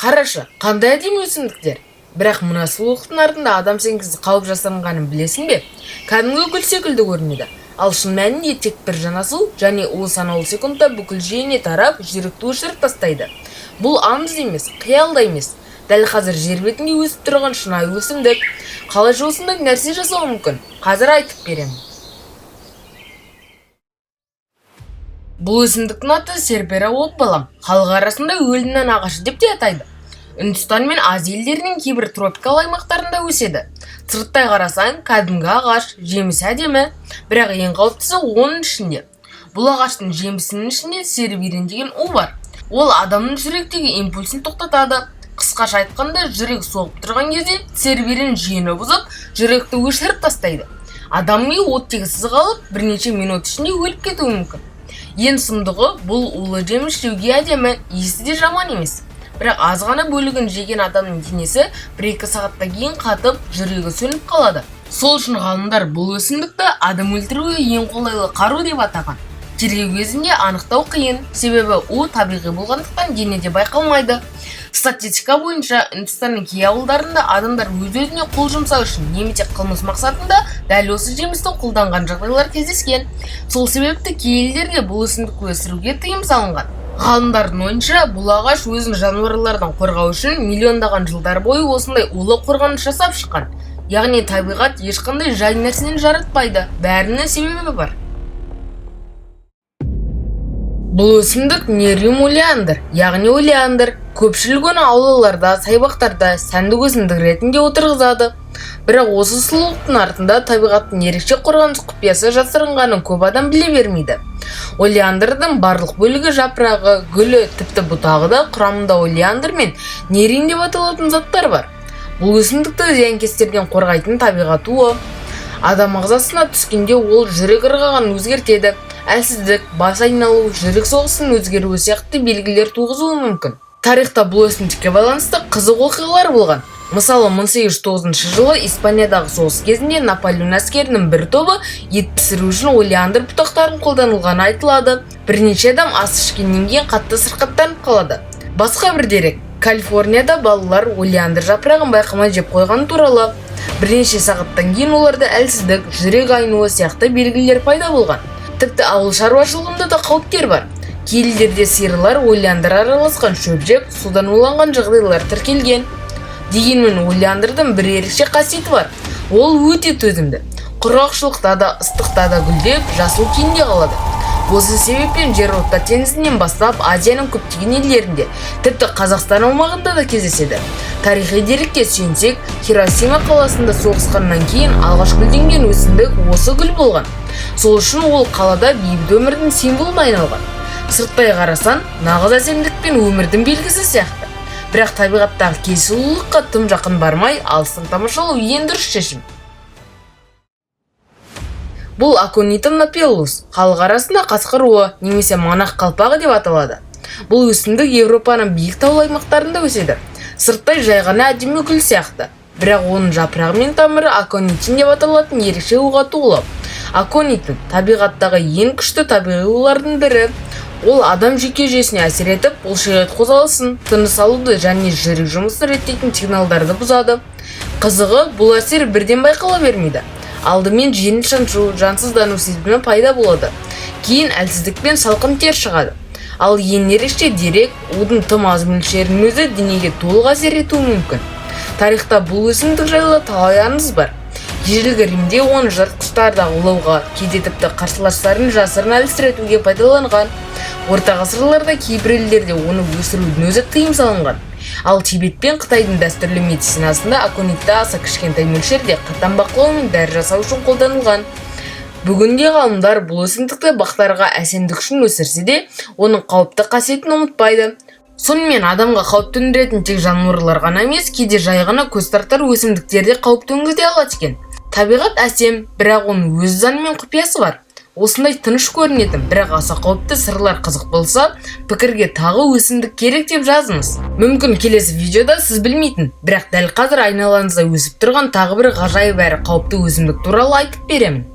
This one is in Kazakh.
Қарашы, қандай әдемі өсімдіктер. Бірақ мына сұлулықтың артында адам сенгізді қауіп жасырынғанын білесің бе? Кәдімгі гүл секілді көрінеді. Ал шын мәнінде тек бір жанасу және ол санаулы секундта бүкіл жүйене тарап, жүректі өшіріп тастайды. Бұл аңыз емес, қиял да емес. Дәл қазір жер бетінде өсіп тұрған шынайы өсімдік. Қалайша осындай нәрсе жасауы мүмкін? Қазір айтып беремін. Бұл өсімдіктің аты серпера опалам. Халық арасында өлінің ағашы деп те атайды. Үндістан мен Азия елдерінің кейбір тропикалық аймақтарында өседі. Сырттай қарасаң, кәдімгі ағаш, жемісі әдемі, бірақ ең қауіптісі оның ішінде. Бұл ағаштың жемісінің ішінде серберин деген у бар. Ол адамның жүректегі импульсін тоқтатады. Қысқаша айтқанда, жүрек соғып тұрған кезде серберин жүйені бұзып, жүректі өшіріп тастайды. Адам миы оттегісіз қалып, бірнеше минут ішінде өліп кетуі мүмкін. Ең сұмдығы, бұл улы жеміс жеуге әдемі, иісі де жаман емес. Бірақ аз ғана бөлігін жеген адамның денесі 1-2 сағатта кейін қатып, жүрегі сөніп қалады. Сол үшін ғалымдар бұл өсімдікті адам өлтіруге ең қолайлы қару деп атаған. Тергеу кезінде анықтау қиын, себебі у табиғи болғандықтан денеде байқалмайды. Статистика бойынша Үндістанның кей ауылдарында адамдар өз-өзіне қол жұмсау үшін немесе қылмыс мақсатында дәл осы жемісті қолданған жағдайлар кездескен. Сол себепті кей елдерде бұл өсімдікті өсіруге тыйым салынған. Ғалымдардың ойынша, бұл ағаш өзін жануарлардан қорғау үшін миллиондаған жылдар бойы осындай улы қорғаныш жасап шыққан. Яғни табиғат ешқандай жай нәрсенен жаратпайды, бәрінің себебі бар. Бұл өсімдік нериум олеандр, яғни олеандр. Көпшілік оны аулаларда, саябақтарда сәндік өсімдік ретінде отырғызады. Бірақ осы сұлулықтың артында табиғаттың ерекше қорғаныс құпиясы жасырынғанын көп адам біле бермейді. Олеандрдың барлық бөлігі жапырағы, гүлі, тіпті бұтағы да құрамында олеандр мен нерин деп аталатын заттар бар. Бұл өсімдікті зиянкестерден қорғайтын табиғат уы. Адам ағзасына түскенде ол жүрек ырғағын өзгертеді. Әлсіздік, бас айналу, жүрек соғысының өзгеруі сияқты белгілер туғызуы мүмкін. Тарихта бұл өсімдікке байланысты қызық оқиғалар болған. Мысалы, 1809 жылы Испаниядағы соғыс кезінде Наполеон әскерінің бір тобы ет пісіру үшін олеандр бұтақтарын қолданылғаны айтылады. Бірнеше адам ас ішкеннен кейін қатты сырқаттанып қалады. Басқа бір дерек, Калифорнияда балалар олеандр жапырағын байқамай жеп қойғаны туралы. Бірнеше сағаттан кейін оларда әлсіздік, жүрек айнуы сияқты белгілер пайда болған. Тіпті ауыл шаруашылығында да қауіптер бар. Кей елдерде сиырлар олеандр араласқан шөп жеп, судан уланған жағдайлар тіркелген. Дегенмен олеандрдың бір ерекше қасиеті бар. Ол өте төзімді. Құрғақшылықта да, ыстықта да гүлдеп, жасыл күйінде қалады. Осы себеппен Жерорта теңізінен бастап Азияның көптеген елдерінде, тіпті Қазақстан аумағында да кездеседі. Тарихи дерекке сүйенсек, Хиросима қаласында соғысқаннан кейін алғаш гүлденген өсімдік осы гүл болған. Сол үшін ол қалада бейбіт өмірдің символына айналған. Сырттай қарасан, нағыз әсемдік пен өмірдің белгісі сияқты. Бірақ табиғаттағы кей сұлулыққа тым жақын бармай, алыстан тамашалау ең дұрыс шешім. Бұл Аконитум напеллус, халық арасында қасқыр уы немесе монах қалпағы деп аталады. Бұл өсімдік Еуропаның биік таулы аймақтарында өседі. Сырттай жай ғана әдемі гүл сияқты. Бірақ оның жапырағы мен тамыры аконитин деп аталатын ерекше уға толы. Аконитин табиғаттағы ең күшті табиғи улардың бірі. Ол адам жүйке жүйесіне әсер етіп, бұлшықет қозғалысын, тыныс алуды және жүрек жұмысын реттейтін сигналдарды бұзады. Қызығы, бұл әсер бірден байқала бермейді. Алдымен жеңіл шаншу, жансыздану сезімі пайда болады. Кейін әлсіздік пен салқын тер шығады. Ал ең ерекше дерек, удың тым аз мөлшерінің өзі денеге толық әсер етуі мүмкін. Тарихта бұл өсімдік жайлы талай аңыз бар. Ежелгі Римде оны жыртқыштарды аулауға, кейде тіпті қарсыластарын жасырын әлсіретуге пайдаланған. Орта ғасырларда кейбір елдерде оны өсірудің өзі тыйым салынған. Ал Тибет пен Қытайдың дәстүрлі медицинасында аконитті аса кішкентай мөлшерде қатаң бақылау мен дәрі жасау үшін қолданылған. Бүгінде ғалымдар бұл өсімдікті бақтарға әсемдік үшін өсірсе де, оның қауіпті қасиетін ұмытпайды. Сонымен адамға қауіп төндіретін тек жануарлар ғана емес, кейде жай ғана көз тартар өсімдіктерде қауіп төнгізе алады екен. Табиғат әсем, бірақ оның өз заңы мен құпиясы бар. Осындай тыныш көрінетін, бірақ аса қауіпті сырлар қызық болса, пікірге тағы өсімдік керек деп жазыңыз. Мүмкін келесі видеода сіз білмейтін, бірақ дәл қазір айналаңызда өсіп тұрған тағы бір ғажайып әрі қауіпті өсімдік туралы айтып беремін.